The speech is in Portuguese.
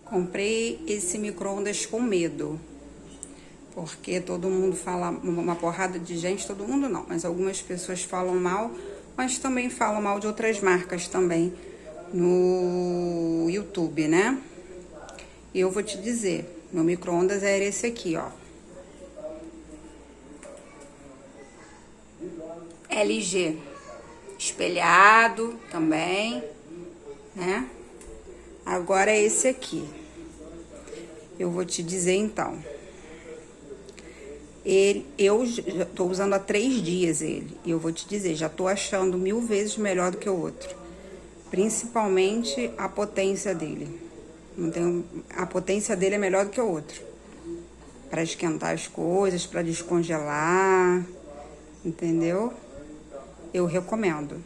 Comprei esse micro-ondas com medo, porque todo mundo fala, uma porrada de gente, todo mundo não, mas algumas pessoas falam mal, mas também falam mal de outras marcas também no YouTube, né? E eu vou te dizer, meu micro-ondas era esse aqui, ó. LG, espelhado também, né? Agora é esse aqui. Eu vou te dizer então. Eu já tô usando há 3 dias ele. E eu vou te dizer, já tô achando 1000 vezes melhor do que o outro. Principalmente a potência dele. A potência dele é melhor do que o outro. Para esquentar as coisas, para descongelar. Entendeu? Eu recomendo.